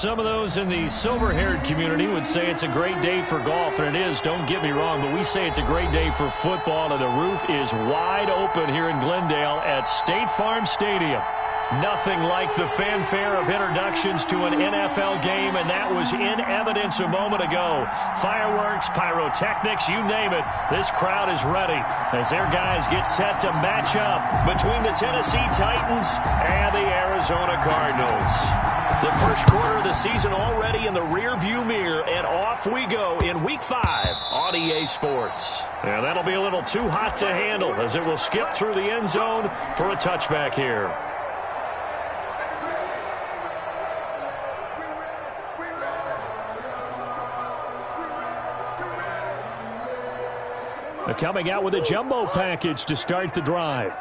Some of those in the silver-haired community would say it's a great day for golf, and it is, don't get me wrong, but we say it's a great day for football, and the roof is wide open here in Glendale at State Farm Stadium. Nothing like the fanfare of introductions to an NFL game, and that was in evidence a moment ago. Fireworks, pyrotechnics, you name it. This crowd is ready as their guys get set to match up between the Tennessee Titans and the Arizona Cardinals. The first quarter of the season already in the rearview mirror, and off we go in Week 5 on EA Sports. And that'll be a little too hot to handle as it will skip through the end zone for a touchback here. Coming out with a jumbo package to start the drive.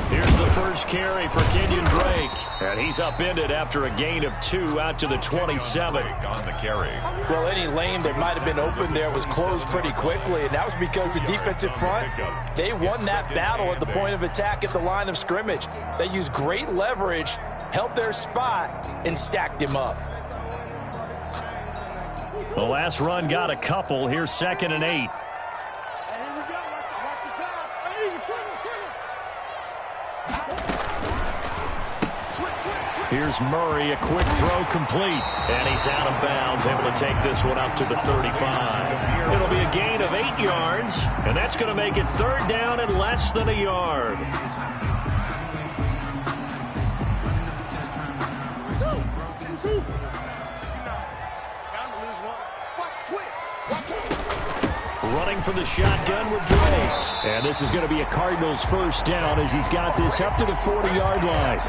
Here's the first carry for Kenyon Drake. And he's upended after a gain of 2 out to the 27. On the carry. Well, any lane that might have been open there was closed pretty quickly, and that was because the defensive front, they won that battle at the point of attack at the line of scrimmage. They used great leverage, held their spot, and stacked him up. The last run got a couple. Here's 2nd and 8. Here's Murray, a quick throw complete. And he's out of bounds, able to take this one up to the 35. It'll be a gain of 8 yards, and that's going to make it 3rd down and less than a yard. Running for the shotgun with Drake. And this is going to be a Cardinals first down as he's got this up to the 40-yard line.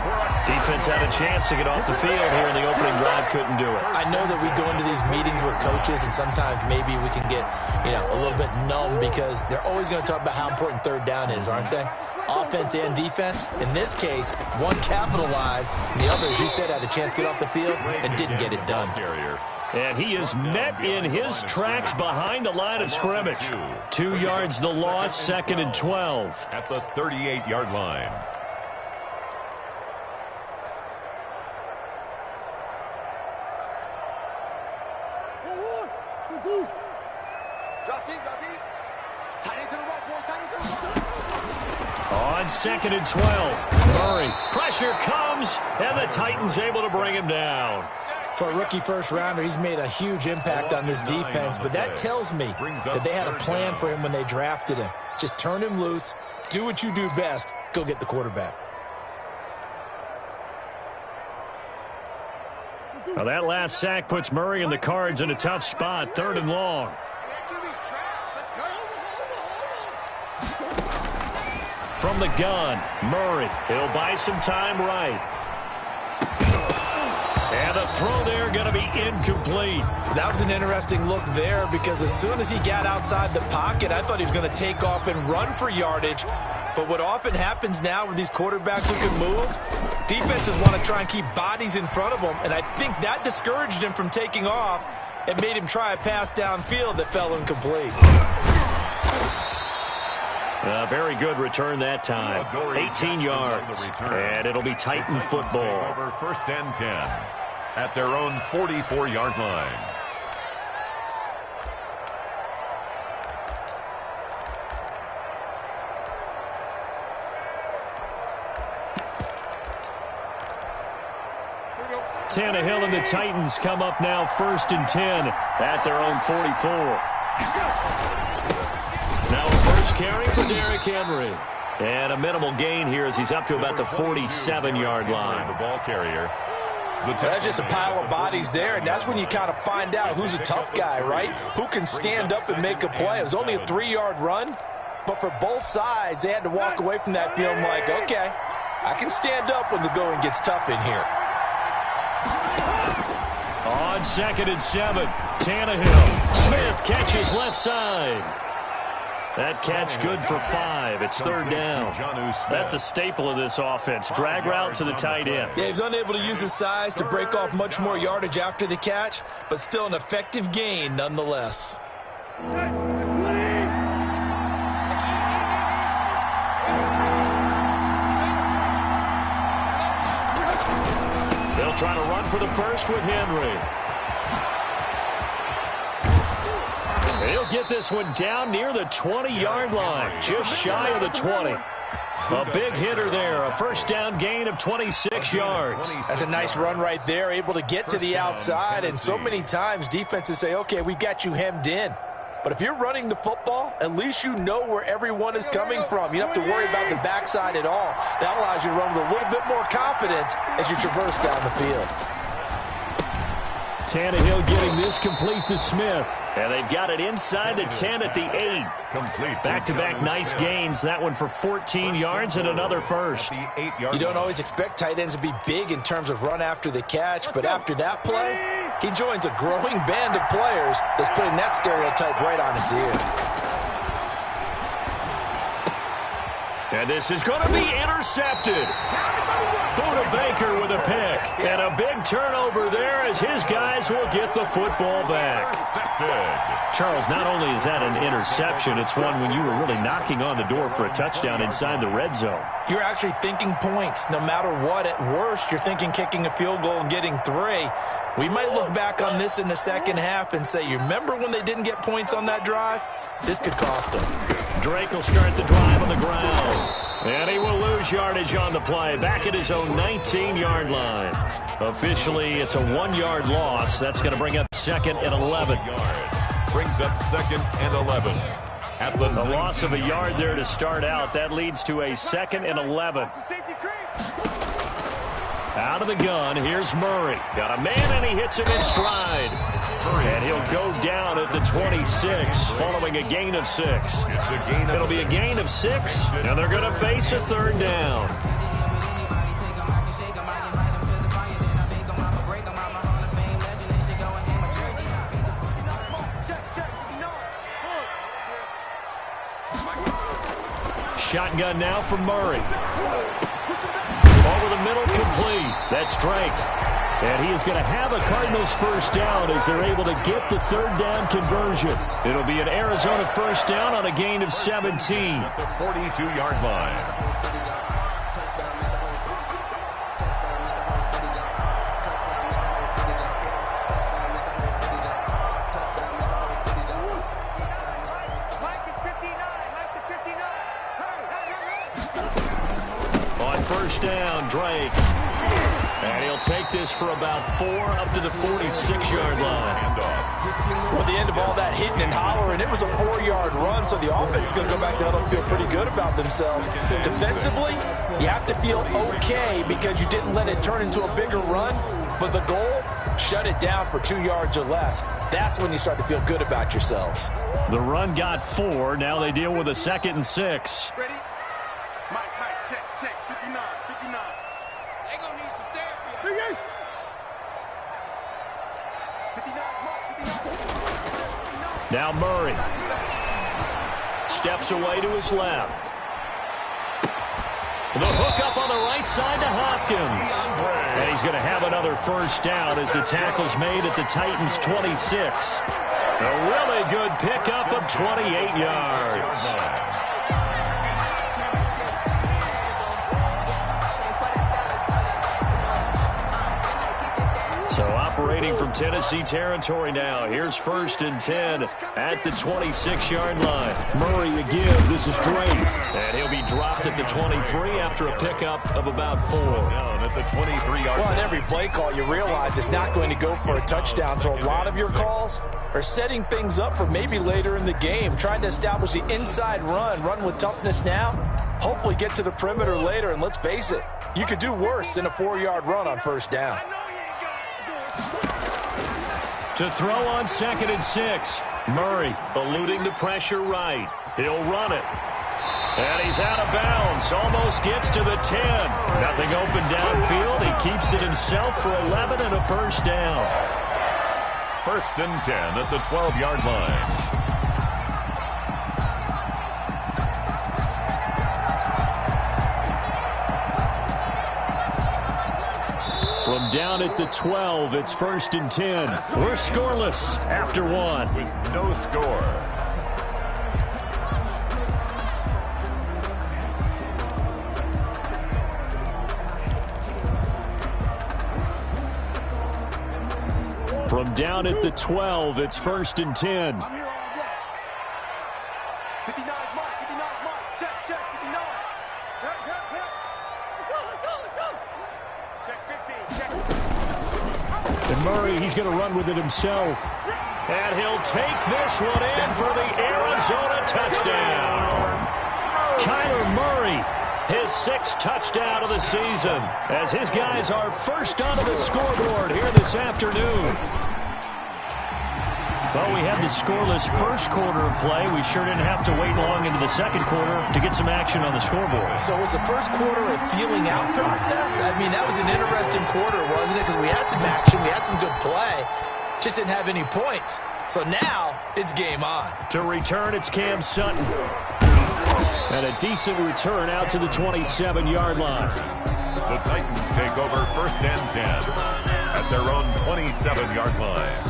Defense had a chance to get off the field here in the opening drive, couldn't do it. I know that we go into these meetings with coaches, and sometimes maybe we can get, a little bit numb because they're always going to talk about how important 3rd down is, aren't they? Offense and defense. In this case, one capitalized, and the other, as you said, had a chance to get off the field and didn't get it done. And he is met in his tracks behind the line of scrimmage. 2 yards the loss, 2nd and 12. At the 38-yard line. On 2nd and 12, Murray. Pressure comes, and the Titans able to bring him down. For a rookie first-rounder, he's made a huge impact on this defense, but that tells me that they had a plan for him when they drafted him. Just turn him loose, do what you do best, go get the quarterback. Now that last sack puts Murray and the Cards in a tough spot, 3rd and long. From the gun, Murray. He'll buy some time right. And the throw there going to be incomplete. That was an interesting look there because as soon as he got outside the pocket, I thought he was going to take off and run for yardage. But what often happens now with these quarterbacks who can move, defenses want to try and keep bodies in front of them, and I think that discouraged him from taking off and made him try a pass downfield that fell incomplete. A very good return that time. 18 yards. And it'll be Titan football. Over 1st and 10 at their own 44-yard line. Tannehill and the Titans come up now 1st and 10 at their own 44. Now a first carry for Derrick Henry. And a minimal gain here as he's up to about the 47-yard line. The ball carrier. That's just a pile of bodies there, and that's when you kind of find out who's a tough guy, right? Who can stand up and make a play. It was only a 3-yard run, but for both sides, they had to walk away from that feeling like, okay, I can stand up when the going gets tough in here. On 2nd and 7, Tannehill. Smith catches left side. That catch good for 5. It's 3rd down. That's a staple of this offense. Drag route to the tight end. Yeah, he was unable to use his size to break off much more yardage after the catch, but still an effective gain nonetheless. They'll try to run for the first with Henry. He'll get this one down near the 20-yard line, just shy of the 20. A big hitter there, a first down gain of 26 yards. That's a nice run right there, able to get to the outside, and so many times defenses say, okay, we've got you hemmed in. But if you're running the football, at least you know where everyone is coming from. You don't have to worry about the backside at all. That allows you to run with a little bit more confidence as you traverse down the field. Tannehill getting this complete to Smith. And they've got it inside the 10 at the 8. Back-to-back nice gains. That one for 14 yards and another first. You don't always expect tight ends to be big in terms of run after the catch, but after that play, he joins a growing band of players that's putting that stereotype right on its ear. And this is going to be intercepted. Buda Baker with a pick. And a big turnover there as his guys will get the football back. Charles, not only is that an interception, it's one when you were really knocking on the door for a touchdown inside the red zone. You're actually thinking points. No matter what, at worst, you're thinking kicking a field goal and getting 3. We might look back on this in the second half and say, you remember when they didn't get points on that drive? This could cost them. Drake will start the drive on the ground. And he will lose yardage on the play. Back at his own 19-yard line. Officially, it's a 1-yard loss. That's going to bring up 2nd and 11. Brings up 2nd and 11. At the loss of a yard there to start out. That leads to a 2nd and 11. Out of the gun, here's Murray. Got a man, and he hits him in stride. And he'll go down at the 26, following a gain of 6. It'll be a gain of 6, and they're going to face a 3rd down. Shotgun now for Murray. Over the middle, complete. That's Drake. And he is going to have a Cardinals first down as they're able to get the 3rd down conversion. It'll be an Arizona first down on a gain of 17. At the 42-yard line. First down, Drake. And he'll take this for about 4 up to the 46-yard line. Well, at the end of all that hitting and hollering, it was a 4-yard run, so the offense is going to go back down and feel pretty good about themselves. Defensively, you have to feel okay because you didn't let it turn into a bigger run, but the goal, shut it down for 2 yards or less. That's when you start to feel good about yourselves. The run got 4. Now they deal with a 2nd and 6. Ready? Mike, check. 59. They gonna need some therapy. Yes. 59. Now Murray steps away to his left. The hook up on the right side to Hopkins. And he's going to have another first down as the tackle's made at the Titans' 26. A really good pickup of 28 yards. So operating from Tennessee territory now. Here's 1st and 10 at the 26-yard line. Murray to give. This is Drake. And he'll be dropped at the 23 after a pickup of about 4. Down at the 23-yard line. Well, on every play call, you realize it's not going to go for a touchdown. So a lot of your calls are setting things up for maybe later in the game, trying to establish the inside run with toughness now, hopefully get to the perimeter later. And let's face it, you could do worse than a 4-yard run on first down. To throw on 2nd and 6. Murray eluding the pressure right. He'll run it. And he's out of bounds. Almost gets to the 10. Nothing open downfield. He keeps it himself for 11 and a first down. 1st and 10 at the 12-yard line. From down at the 12, it's 1st and 10. We're scoreless after 1. With no score. From down at the 12, it's 1st and 10. I'm here all day. 59 mark, 59 mark. Check, 59. Hit. Let's go. Check 15, check. And Murray, he's going to run with it himself. And he'll take this one in for the Arizona touchdown. Kyler Murray, his 6th touchdown of the season, as his guys are first onto the scoreboard here this afternoon. Well, we had the scoreless first quarter of play. We sure didn't have to wait long into the second quarter to get some action on the scoreboard. So was the first quarter a feeling out process? I mean, that was an interesting quarter, wasn't it? Because we had some action, we had some good play, just didn't have any points. So now it's game on. To return, it's Cam Sutton. And a decent return out to the 27-yard line. The Titans take over 1st and 10 at their own 27-yard line.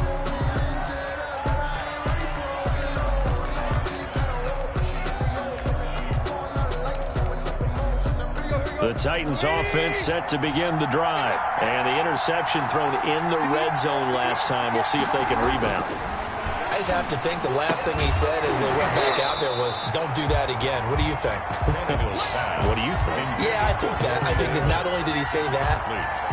The Titans offense set to begin the drive. And the interception thrown in the red zone last time. We'll see if they can rebound. I just have to think the last thing he said as they went back out there was, don't do that again. What do you think? What do you think? Yeah, I think that. I think that not only did he say that,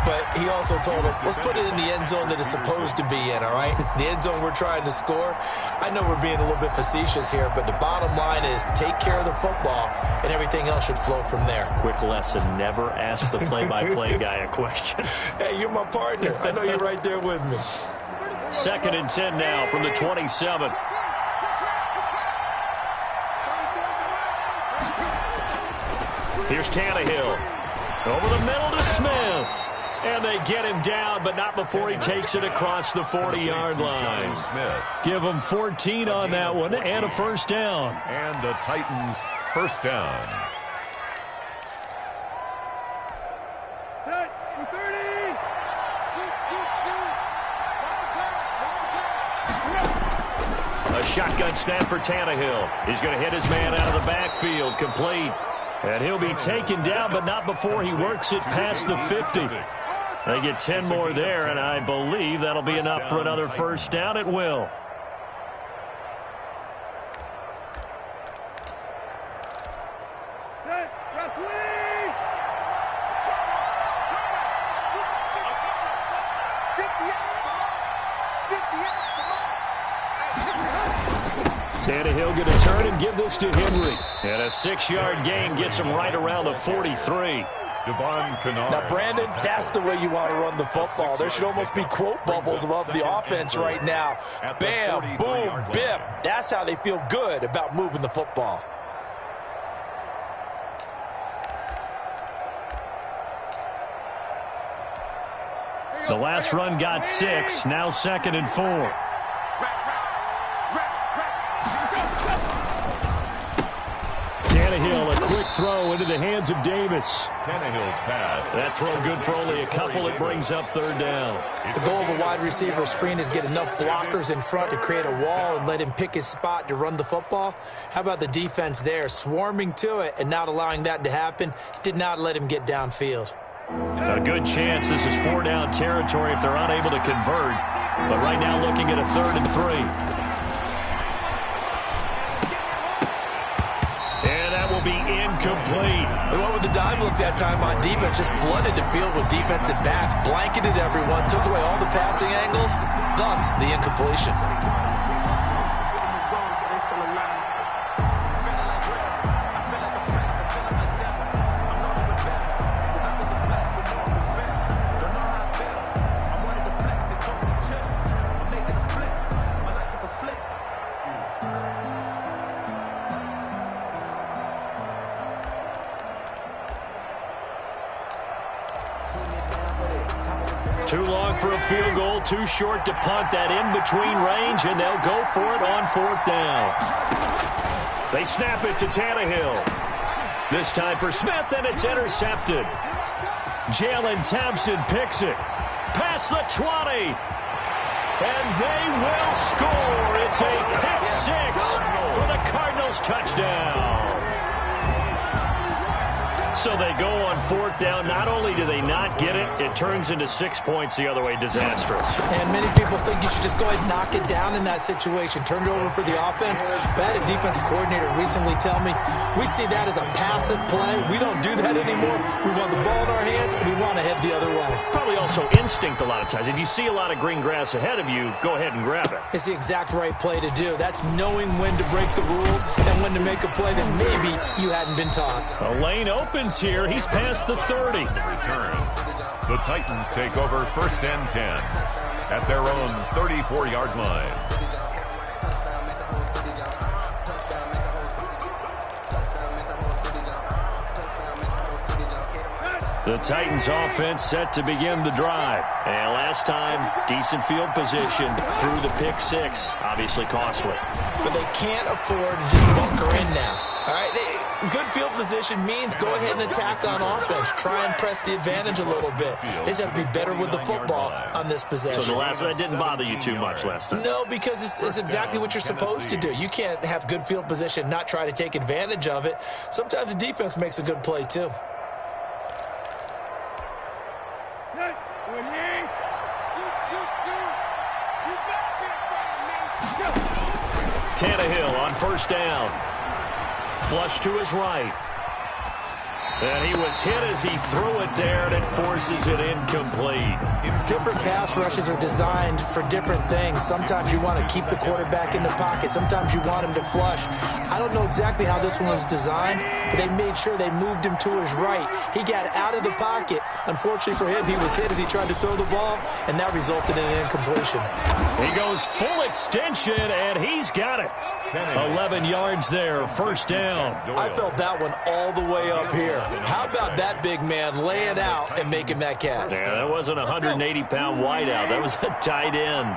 but he also told us, let's put it in the end zone that it's supposed to be in, all right? The end zone we're trying to score. I know we're being a little bit facetious here, but the bottom line is take care of the football, and everything else should flow from there. Quick lesson, never ask the play-by-play guy a question. Hey, you're my partner. I know you're right there with me. 2nd and 10 now from the 27. Here's Tannehill. Over the middle to Smith. And they get him down, but not before he takes it across the 40-yard line. Give him 14 on that one and a 1st down. And the Titans' 1st down. A shotgun snap for Tannehill. He's going to hit his man out of the backfield, complete. And he'll be taken down, but not before he works it past the 50. They get 10 more there, and I believe that'll be enough for another 1st down. It will. Tannehill going to turn and give this to Henry. And a 6-yard gain gets him right around the 43. Now, Brandon, that's the way you want to run the football. There should almost be quote bubbles above the offense right now. Bam, boom, biff. That's how they feel good about moving the football. The last run got 6. Now 2nd and 4. Tannehill, a quick throw into the hands of Davis. Tannehill's pass. That throw good for only a couple. It brings up 3rd down. The goal of a wide receiver screen is get enough blockers in front to create a wall and let him pick his spot to run the football. How about the defense there, swarming to it and not allowing that to happen? Did not let him get downfield. A good chance this is 4-down territory if they're unable to convert. But right now looking at a 3rd and 3. And that will be incomplete. They went with the dime look that time on defense, just flooded the field with defensive backs, blanketed everyone, took away all the passing angles, thus the incompletion. Too long for a field goal, too short to punt. That in-between range, and they'll go for it on 4th down. They snap it to Tannehill. This time for Smith, and it's intercepted. Jalen Thompson picks it. Past the 20. And they will score. It's a pick 6 for the Cardinals touchdown. So they go on 4th down. Not only do they not get it, it turns into 6 points the other way. Disastrous. And many people think you should just go ahead and knock it down in that situation. Turn it over for the offense. But I had a defensive coordinator recently tell me, we see that as a passive play. We don't do that anymore. We want the ball in our hands, and we want to head the other way. Probably also instinct a lot of times. If you see a lot of green grass ahead of you, go ahead and grab it. It's the exact right play to do. That's knowing when to break the rules and when to make a play that maybe you hadn't been taught. A lane opens here. He's past the 30. Return. The Titans take over 1st and 10 at their own 34-yard line. The Titans offense set to begin the drive. And last time, decent field position through the pick 6. Obviously costly. But they can't afford to just bunker in now. All right, good field position means go ahead and attack on offense. Try and press the advantage a little bit. They just have to be better with the football on this possession. So that didn't bother you too much last time? No, because it's exactly what you're supposed to do. You can't have good field position, not try to take advantage of it. Sometimes the defense makes a good play, too. Tannehill on 1st down. Flush to his right. And he was hit as he threw it there, and it forces it incomplete. Different pass rushes are designed for different things. Sometimes you want to keep the quarterback in the pocket. Sometimes you want him to flush. I don't know exactly how this one was designed, but they made sure they moved him to his right. He got out of the pocket. Unfortunately for him, he was hit as he tried to throw the ball, and that resulted in an incompletion. He goes full extension, and he's got it. 11 yards there, 1st down. I felt that one all the way up here. How about that big man laying out and making that catch? Yeah, that wasn't a 180-pound wideout. That was a tight end.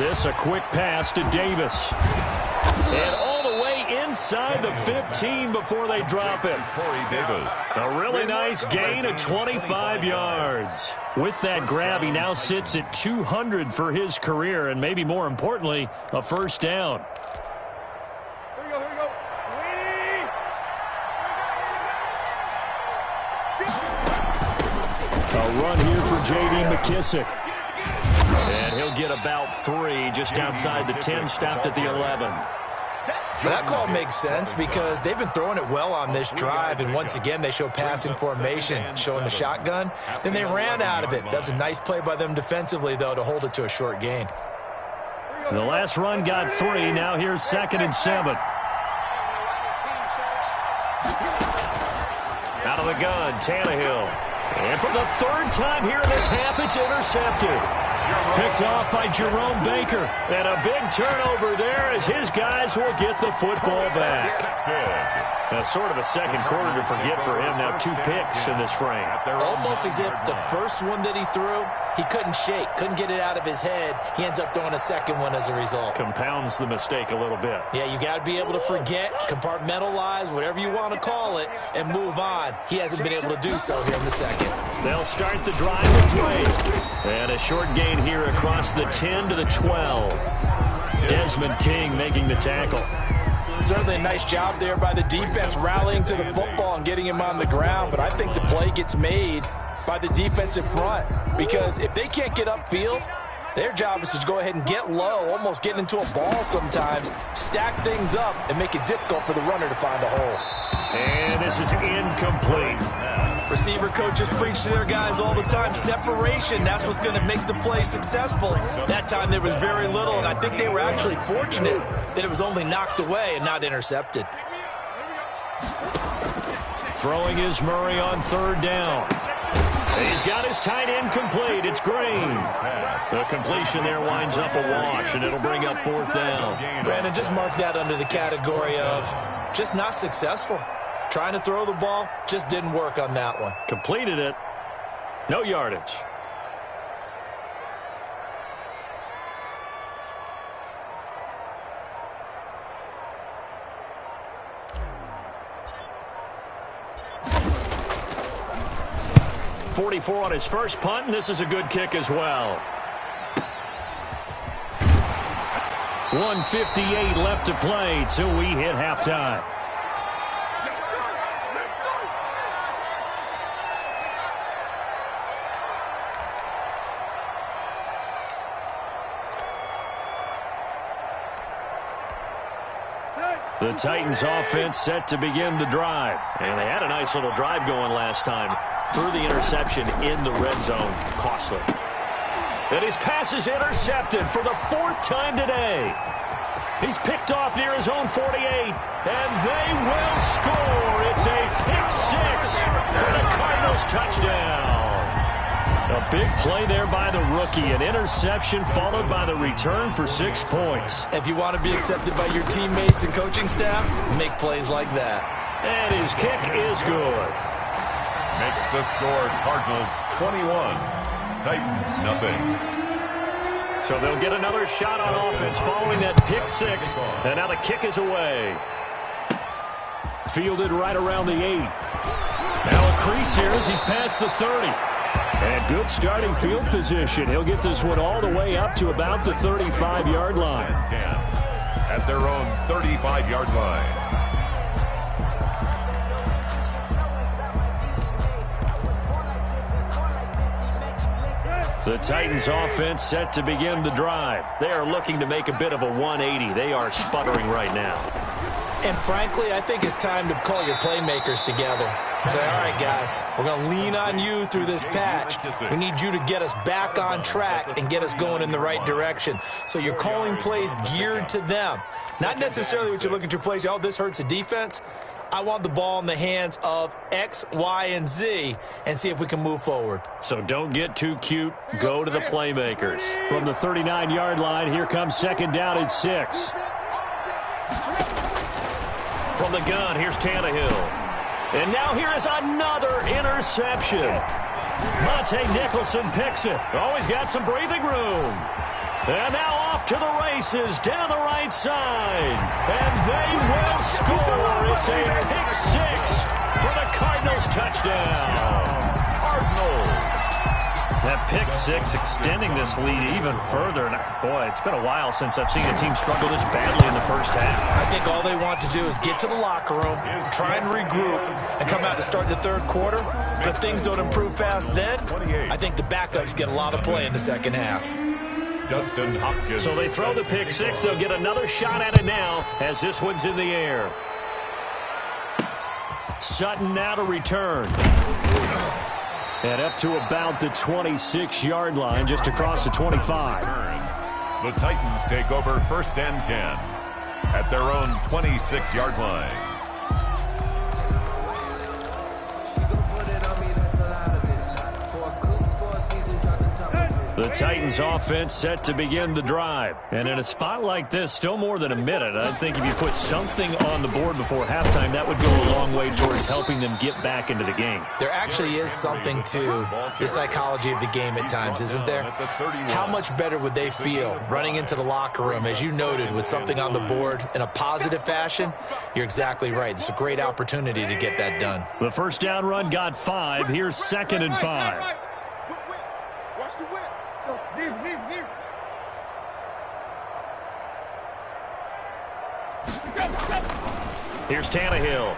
This a quick pass to Davis. And all the way inside the 15 before they drop it. Corey Davis. A really nice gain of 25 yards. With that grab, he now sits at 200 for his career, and maybe more importantly, a 1st down. Here we go. A run here for J.D. McKissick. And he'll get about 3 just outside the 10, stopped at the 11. That call makes sense because they've been throwing it well on this drive, and once again they show passing formation, showing the shotgun. Then they ran out of it. That's a nice play by them defensively, though, to hold it to a short gain. The last run got 3. Now here's 2nd and 7. Out of the gun, Tannehill. And for the 3rd time here in this half, it's intercepted. Picked off by Jerome Baker. And a big turnover there as his guys will get the football back. That's sort of a second quarter to forget for him. Now 2 picks in this frame. Almost as if the first one that he threw, he couldn't shake, couldn't get it out of his head. He ends up throwing a second one as a result. Compounds the mistake a little bit. Yeah, you got to be able to forget, compartmentalize, whatever you want to call it, and move on. He hasn't been able to do so here in the second. They'll start the drive with Drake. And a short gain here across the 10 to the 12. Desmond King making the tackle. Certainly a nice job there by the defense rallying to the football and getting him on the ground, but I think the play gets made by the defensive front because if they can't get upfield, their job is to go ahead and get low, almost get into a ball sometimes, stack things up, and make it difficult for the runner to find a hole. And this is incomplete. Receiver coaches preach to their guys all the time. Separation, that's what's going to make the play successful. That time there was very little, and I think they were actually fortunate that it was only knocked away and not intercepted. Throwing is Murray on 3rd down. He's got his tight end complete. It's Green. The completion there winds up a wash, and it'll bring up 4th down. Brandon, just mark that under the category of just not successful. Trying to throw the ball, just didn't work on that one. Completed it. No yardage. .44 on his first punt, and this is a good kick as well. 1:58 left to play till we hit halftime. The Titans offense set to begin the drive. And they had a nice little drive going last time. Through the interception in the red zone. Costly. And his pass is intercepted for the 4th time today. He's picked off near his own 48. And they will score. It's a pick six for the Cardinals touchdown. A big play there by the rookie. An interception followed by the return for 6 points. If you want to be accepted by your teammates and coaching staff, make plays like that. And his kick is good. Makes the score Cardinals 21, Titans nothing. So they'll get another shot on offense following that pick six. And now the kick is away. Fielded right around the 8. Now a crease here as he's past the 30. And good starting field position. He'll get this one all the way up to about the 35-yard line. 10 at their own 35-yard line. The Titans offense set to begin the drive. They are looking to make a bit of a 180. They are sputtering right now. And frankly, I think it's time to call your playmakers together and say, all right, guys, we're going to lean on you through this patch. We need you to get us back on track and get us going in the right direction. So you're calling plays geared to them. Not necessarily what you look at your plays, oh, this hurts the defense. I want the ball in the hands of X, Y, and Z and see if we can move forward. So don't get too cute. Go to the playmakers. From the 39-yard line, here comes second down and 6. From the gun, here's Tannehill. And now here is another interception. Monte Nicholson picks it. Always got some breathing room. And now off to the races down the right side. And they will score. It's a pick six for the Cardinals touchdown. Cardinals. That pick six extending this lead even further. And boy, it's been a while since I've seen a team struggle this badly in the first half. I think all they want to do is get to the locker room, try and regroup, and come out to start the third quarter. But if things don't improve fast then, I think the backups get a lot of play in the second half. Justin Hopkins. So they throw the pick six. They'll get another shot at it now as this one's in the air. Sutton now to return. And up to about the 26-yard line, just across the 25. The Titans take over first and 10 at their own 26-yard line. The Titans offense set to begin the drive. And in a spot like this, still more than a minute, I think if you put something on the board before halftime, that would go a long way towards helping them get back into the game. There actually is something to the psychology of the game at times, isn't there? How much better would they feel running into the locker room, as you noted, with something on the board in a positive fashion? You're exactly right. It's a great opportunity to get that done. The first down run got 5. Here's second and 5. Watch the whip. Here's Tannehill.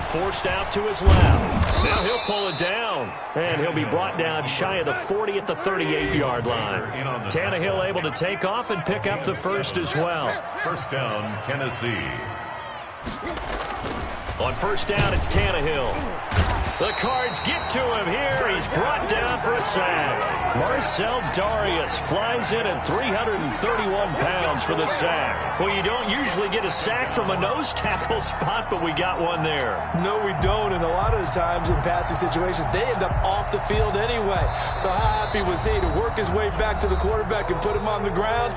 Forced out to his left. Now he'll pull it down. And he'll be brought down shy of the 40 at the 38-yard line. Tannehill able to take off and pick up the first as well. First down, Tennessee. On first down, it's Tannehill. The Cards get to him here. He's brought down for a sack. Marcel Darius flies in at 331 pounds for the sack. Well, you don't usually get a sack from a nose tackle spot, but we got one there. No, we don't, and a lot of the times in passing situations, they end up off the field anyway. So how happy was he to work his way back to the quarterback and put him on the ground?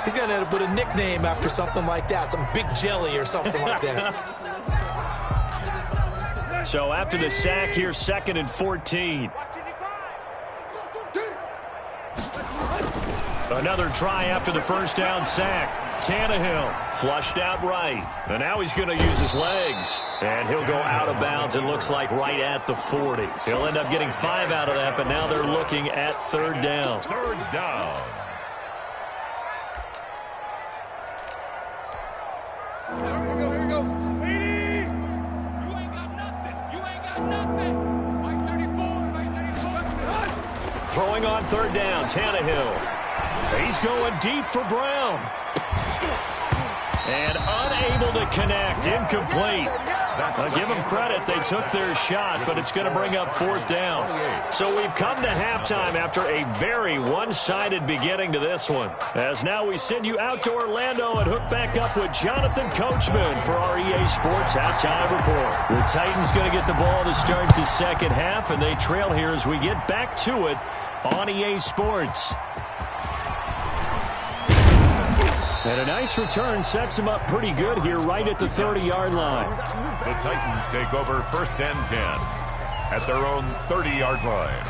He's going to end up with a nickname after something like that, some Big Jelly or something like that. So after the sack, here's second and 14. Another try after the first down sack. Tannehill flushed out right. And now he's going to use his legs. And he'll go out of bounds, it looks like, right at the 40. He'll end up getting 5 out of that, but now they're looking at third down. Third down. Throwing on third down, Tannehill. He's going deep for Brown. And unable to connect, incomplete. I'll give them credit. They took their shot, but it's going to bring up fourth down. So we've come to halftime after a very one-sided beginning to this one. As now we send you out to Orlando and hook back up with Jonathan Coachman for our EA Sports Halftime Report. The Titans going to get the ball to start the second half, and they trail here as we get back to it on EA Sports. And a nice return sets him up pretty good here right at the 30-yard line. The Titans take over first and 10 at their own 30-yard line.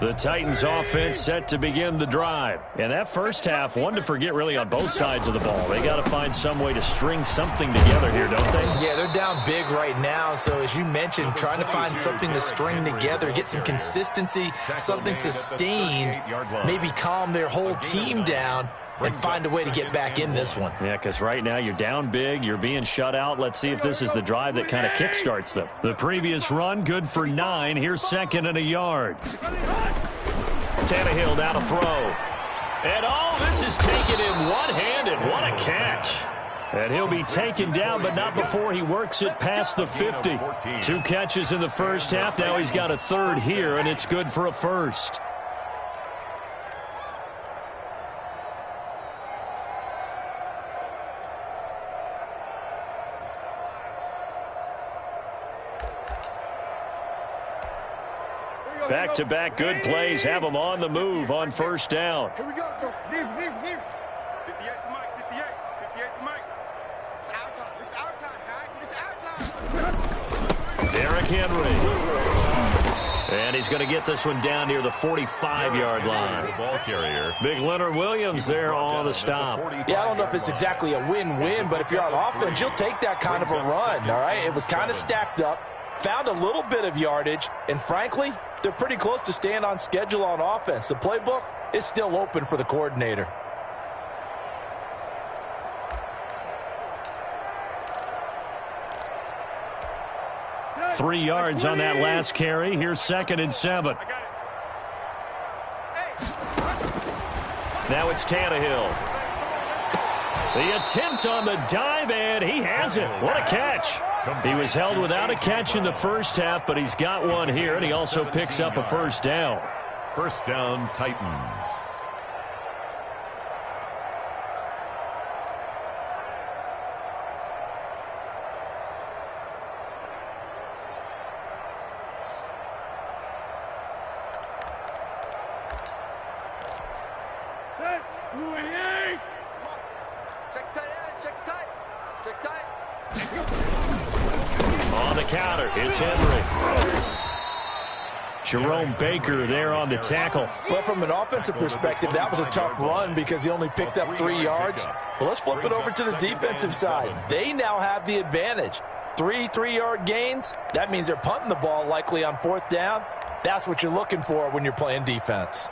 The Titans offense set to begin the drive. And that first half, one to forget really on both sides of the ball. They got to find some way to string something together here, don't they? Yeah, they're down big right now. So as you mentioned, trying to find something to string together, get some consistency, something sustained, maybe calm their whole team down and find a way to get back in this one. Yeah, because right now you're down big, you're being shut out. Let's see if this is the drive that kind of kickstarts them. The previous run, good for 9. Here's second and a yard. Tannehill down to throw. And this is taken in one-handed. What a catch. And he'll be taken down, but not before he works it past the 50. 2 catches in the first half. Now he's got a third here, and it's good for a first. Back-to-back good plays have them on the move on first down. Here we go, Joe. 58 to Mike, 58 to Mike. It's our time. It's our time, guys. It's our time. Derrick Henry. And he's going to get this one down near the 45-yard line. The ball carrier. Big Leonard Williams there on the stop. Yeah, I don't know if it's exactly a win-win, but if you're on offense, you'll take that kind of a run, all right? It was kind of stacked up, found a little bit of yardage, and frankly, they're pretty close to staying on schedule on offense. The playbook is still open for the coordinator. Three yards on that last carry. Here's second and 7. Now it's Tannehill. The attempt on the dive, and he has it. What a catch. He was held without a catch in the first half, but he's got one here, and he also picks up a first down. First down, Titans. On the counter, it's Henry. Jerome Baker there on the tackle. Well, from an offensive perspective, that was a tough run because he only picked up 3 yards. Well, let's flip it over to the defensive side. They now have the advantage. 3 3-yard gains. That means they're punting the ball likely on fourth down. That's what you're looking for when you're playing defense.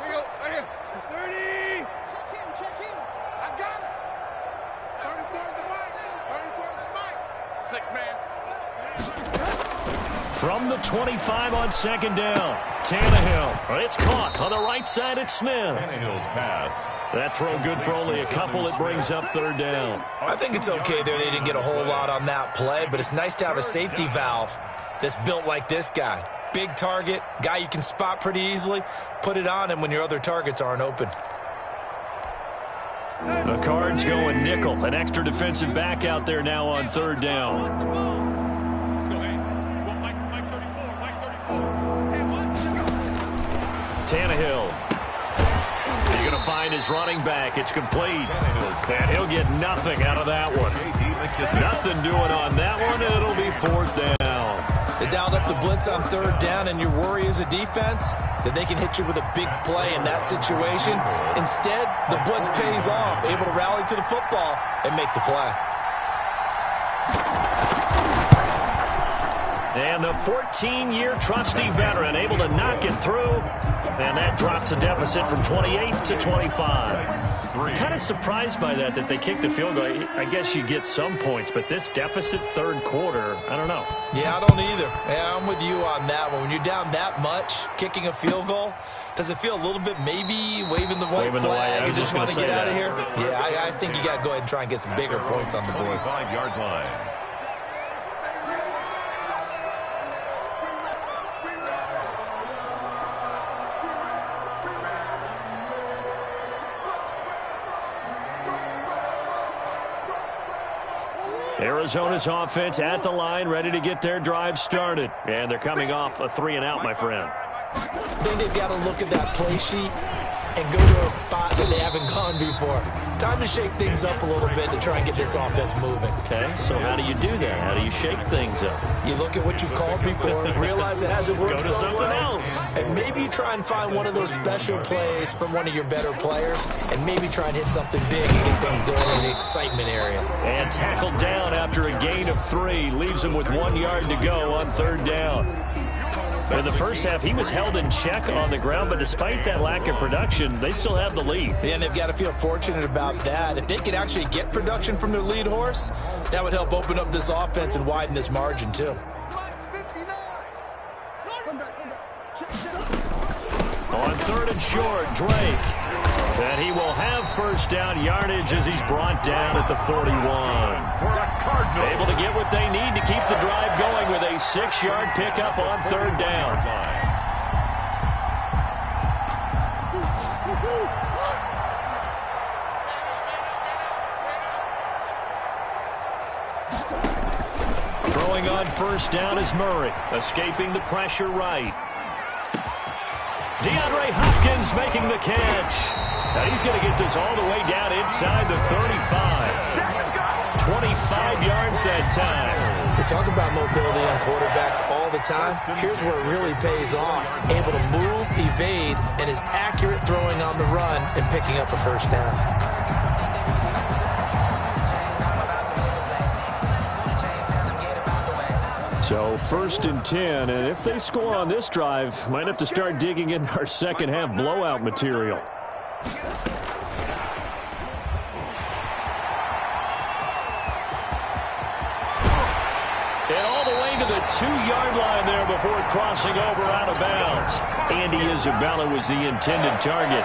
Here you go, right here. 30. Check in. I got it. 34 is the mic. 34 is the mic. 6 man. From the 25 on second down, Tannehill. It's caught on the right side at Smith. Tannehill's pass. That throw good for only a couple. It brings up third down. I think it's okay there. They didn't get a whole lot on that play, but it's nice to have a safety valve that's built like this guy. Big target, guy you can spot pretty easily. Put it on him when your other targets aren't open. The Cards going nickel. An extra defensive back out there now on third down. Let's go, hey. Mike 34. Mike 34. Hey, what? Tannehill. He's going to find his running back. It's complete. And he'll get nothing out of that one. Nothing doing on that one, and it'll be fourth down. They dialed up the blitz on third down, and your worry as a defense, that they can hit you with a big play in that situation. Instead, the blitz pays off, able to rally to the football and make the play. And the 14-year trusty veteran able to knock it through. And that drops the deficit from 28 to 25. Kind of surprised by that they kicked the field goal. I guess you get some points, but this deficit third quarter, I don't know. Yeah, I don't either. Yeah, I'm with you on that one. When you're down that much, kicking a field goal, does it feel a little bit maybe waving the white flag and just want to get out of here? Yeah, I think you got to go ahead and try and get some bigger points on the board. 25-yard line. Arizona's offense at the line, ready to get their drive started. And they're coming off a 3-and-out, my friend. I think they've got to look at that play sheet and go to a spot that they haven't gone before. Time to shake things up a little bit to try and get this offense moving. Okay, so how do you do that? How do you shake things up? You look at what you've called before, realize it hasn't worked so well. Go to something else. And maybe you try and find one of those special plays from one of your better players, and maybe try and hit something big and get things going in the excitement area. And tackled down after a gain of 3. Leaves him with 1 yard to go on third down. In the first half, he was held in check on the ground, but despite that lack of production, they still have the lead. Yeah, and they've got to feel fortunate about that. If they could actually get production from their lead horse, that would help open up this offense and widen this margin, too. On third and short, Drake. And he will have first down yardage as he's brought down at the 41. Able to get what they need to keep the drive going with a 6-yard pickup on third down. Throwing on first down is Murray, escaping the pressure right. DeAndre Hopkins making the catch. Now he's going to get this all the way down inside the 35. 25 yards that time. We talk about mobility on quarterbacks all the time. Here's where it really pays off. Able to move, evade, and is accurate throwing on the run and picking up a first down. So 1st and 10, and if they score on this drive, might have to start digging in our second half blowout material. And all the way to the 2-yard line there before crossing over out of bounds. Andy Isabella was the intended target.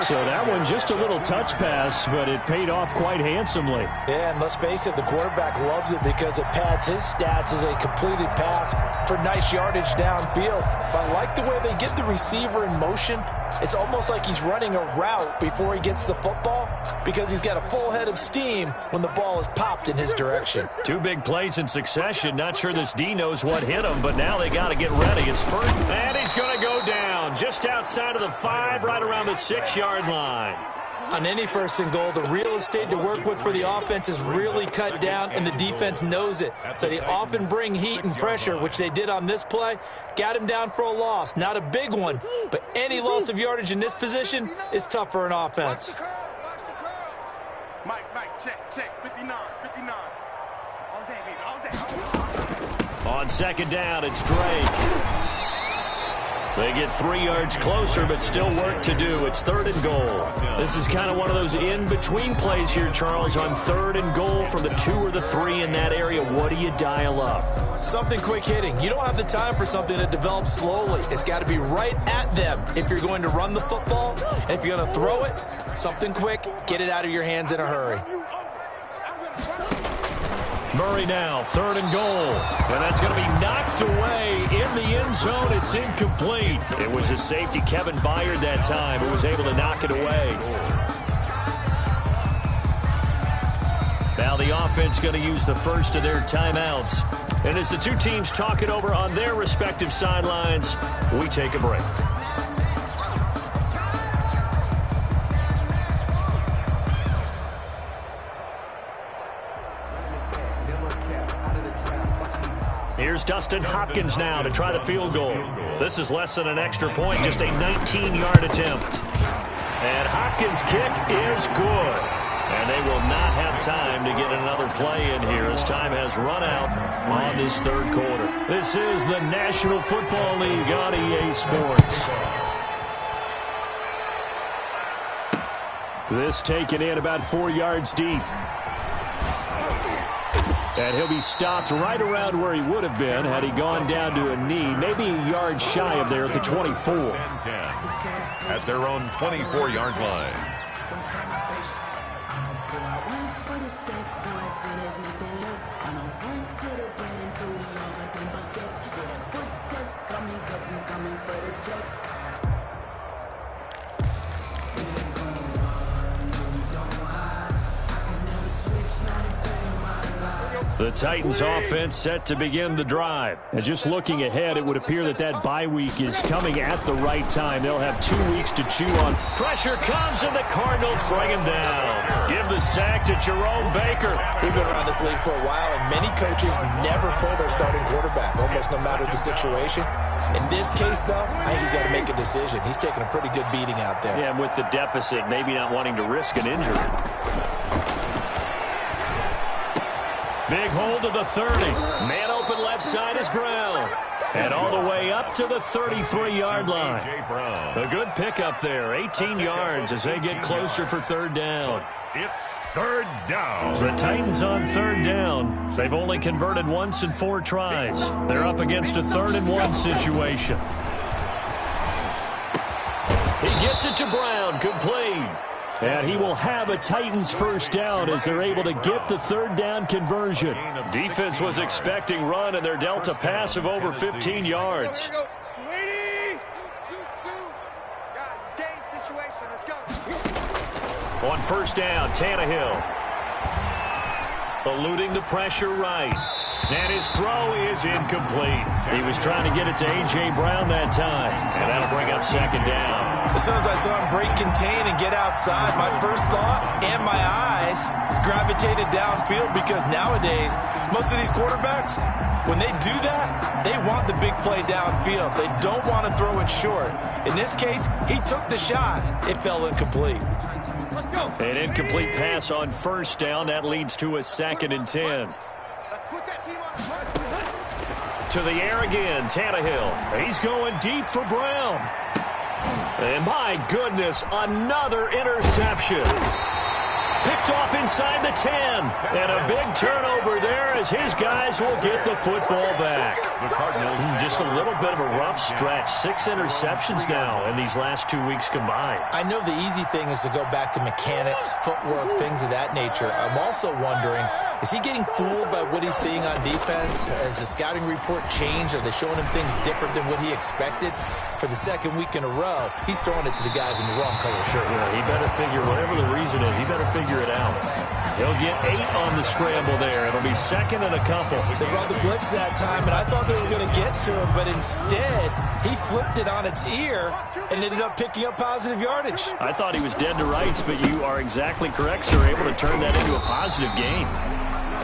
So that one just a little touch pass, but it paid off quite handsomely. Yeah, and let's face it, the quarterback loves it because it pads his stats as a completed pass for nice yardage downfield. But I like the way they get the receiver in motion. It's almost like he's running a route before he gets the football because he's got a full head of steam when the ball is popped in his direction. 2 big plays in succession. Not sure this D knows what hit him, but now they got to get ready. It's first, and he's going to go down just outside of the 5, right around the 6-yard line. On any 1st and goal, the real estate to work with for the offense is really cut down, and the defense knows it. So they often bring heat and pressure, which they did on this play. Got him down for a loss. Not a big one, but any loss of yardage in this position is tough for an offense. Mike, check, 59. All day, baby, all day. On second down, it's Drake. They get 3 yards closer, but still work to do. It's 3rd and goal. This is kind of one of those in-between plays here, Charles, on 3rd and goal from the 2 or the 3 in that area. What do you dial up? Something quick hitting. You don't have the time for something that develops slowly. It's got to be right at them if you're going to run the football. And if you're going to throw it, something quick, get it out of your hands in a hurry. Murray now, 3rd and goal. And that's going to be knocked away in the end zone. It's incomplete. It was a safety, Kevin Byard, that time, who was able to knock it away. Now the offense going to use the first of their timeouts. And as the 2 teams talk it over on their respective sidelines, we take a break. Here's Dustin Hopkins now to try the field goal. This is less than an extra point, just a 19-yard attempt. And Hopkins' kick is good. And they will not have time to get another play in here as time has run out on this third quarter. This is the National Football League on EA Sports. This taken in about 4 yards deep. And he'll be stopped right around where he would have been had he gone down to a knee, maybe a yard shy of there at the 24. At their own 24-yard line. The Titans offense set to begin the drive. And just looking ahead, it would appear that bye week is coming at the right time. They'll have 2 weeks to chew on. Pressure comes, and the Cardinals bring him down. Give the sack to Jerome Baker. We've been around this league for a while, and many coaches never pull their starting quarterback, almost no matter the situation. In this case, though, I think he's got to make a decision. He's taking a pretty good beating out there. Yeah, and with the deficit, maybe not wanting to risk an injury. Big hole to the 30. Man open left side is Brown. And all the way up to the 33-yard line. A good pickup there. 18 yards as they get closer for third down. It's third down. The Titans on third down. They've only converted once in 4 tries. They're up against a 3rd-and-1 situation. He gets it to Brown. Complete. And he will have a Titans first down as they're able to get the third down conversion. Defense was expecting run, and they're dealt a pass of over 15 yards. On first down, Tannehill. Eluding the pressure right. And his throw is incomplete. He was trying to get it to A.J. Brown that time. And that'll bring up second down. As soon as I saw him break contain and get outside, my first thought and my eyes gravitated downfield because nowadays, most of these quarterbacks, when they do that, they want the big play downfield. They don't want to throw it short. In this case, he took the shot. It fell incomplete. An incomplete pass on first down. That leads to a 2nd and 10. To the air again, Tannehill. He's going deep for Brown. And my goodness, another interception. Picked off inside the 10. And a big turnover there as his guys will get the football back. The Cardinals just a little bit of a rough stretch. 6 interceptions now in these last 2 weeks combined. I know the easy thing is to go back to mechanics, footwork, things of that nature. I'm also wondering, is he getting fooled by what he's seeing on defense? Has the scouting report changed? Are they showing him things different than what he expected? For the 2nd week in a row, he's throwing it to the guys in the wrong color shirts. Yeah, he better figure, whatever the reason is, he better figure it out. He'll get 8 on the scramble there. It'll be 2nd and a couple. They brought the blitz that time, and I thought they were going to get to him, but instead, he flipped it on its ear and ended up picking up positive yardage. I thought he was dead to rights, but you are exactly correct, sir. Able to turn that into a positive gain.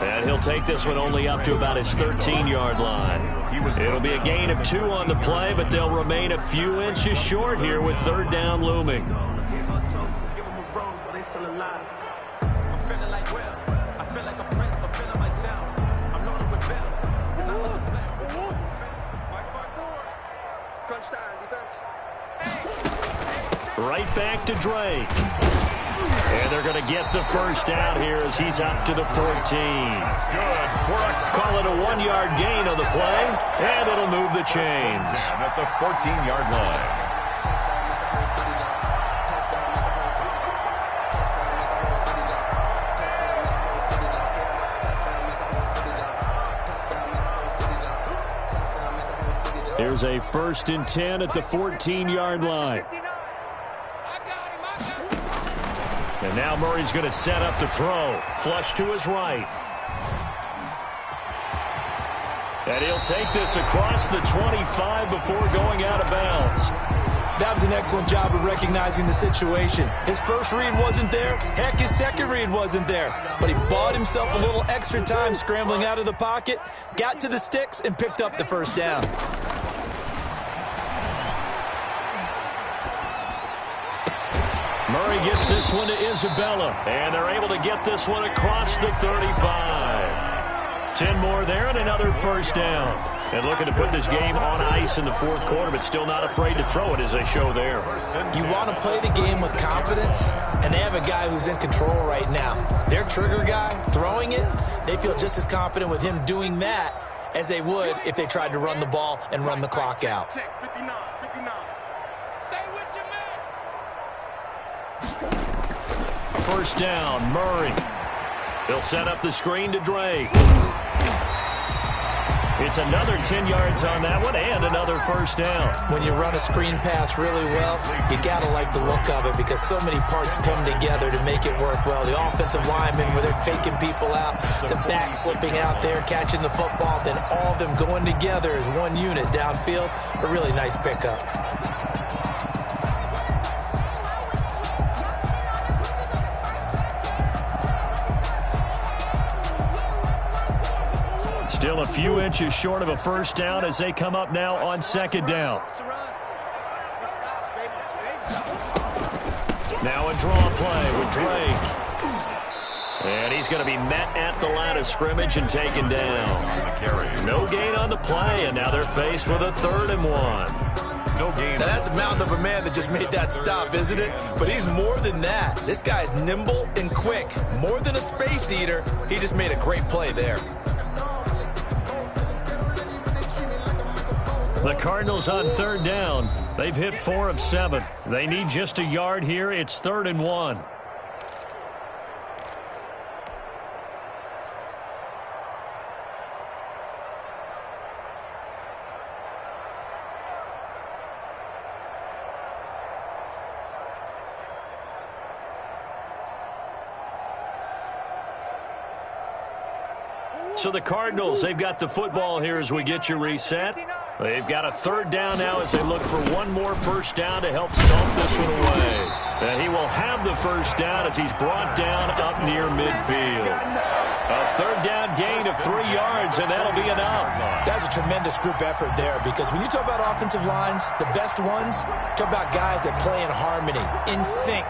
And he'll take this one only up to about his 13-yard line. It'll be a gain of 2 on the play, but they'll remain a few inches short here with third down looming. Right back to Drake. And they're going to get the first down here as he's up to the 14. Good work. Call it a 1-yard gain on the play, and it'll move the chains. At the 14-yard line. Here's a 1st and 10 at the 14-yard line. And now Murray's going to set up to throw. Flush to his right. And he'll take this across the 25 before going out of bounds. That was an excellent job of recognizing the situation. His first read wasn't there. Heck, his second read wasn't there. But he bought himself a little extra time scrambling out of the pocket, got to the sticks, and picked up the first down. Murray gets this one to Isabella, and they're able to get this one across the 35. 10 more there and another first down. And looking to put this game on ice in the fourth quarter, but still not afraid to throw it as they show there. You want to play the game with confidence, and they have a guy who's in control right now. Their trigger guy, throwing it, they feel just as confident with him doing that as they would if they tried to run the ball and run the clock out. Check, 59, 59. Stay with your man. First down, Murray. They'll set up the screen to Drake. It's another 10 yards on that one and another first down. When you run a screen pass really well, you got to like the look of it because so many parts come together to make it work well. The offensive linemen where they're faking people out, the back slipping out there, catching the football, then all of them going together as one unit downfield. A really nice pickup. Still a few inches short of a first down as they come up now on second down. Now a draw play with Drake. And he's going to be met at the line of scrimmage and taken down. No gain on the play, and now they're faced with a 3rd and 1. No gain. Now that's a mountain of a man that just made that stop, isn't it? But he's more than that. This guy's nimble and quick. More than a space eater, he just made a great play there. The Cardinals on 3rd down. They've hit 4 of 7. They need just a yard here. It's 3rd and 1. So the Cardinals, they've got the football here as we get you reset. They've got a 3rd down now as they look for one more first down to help salt this one away. And he will have the first down as he's brought down up near midfield. A 3rd down gain of 3 yards, and that'll be enough. That's a tremendous group effort there because when you talk about offensive lines, the best ones, talk about guys that play in harmony, in sync,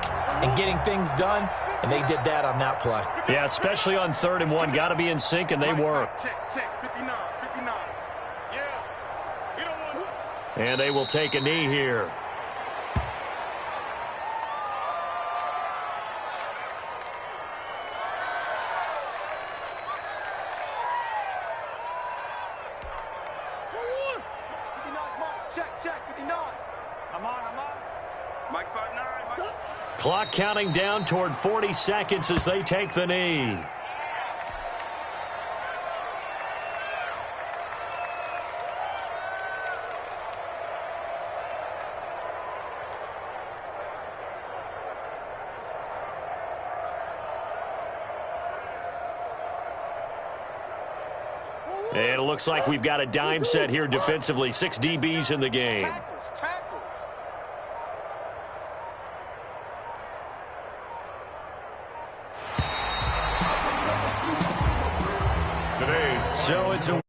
and getting things done, and they did that on that play. Yeah, especially on 3rd and 1. Got to be in sync, and they were. Check, 59, 59. Yeah, you don't want to. And they will take a knee here. Check, 59. I'm on. Mike's 5'9", Mike. Clock counting down toward 40 seconds as they take the knee. And it looks like we've got a dime set here defensively. 6 DBs in the game. Tackles. Today's So it's a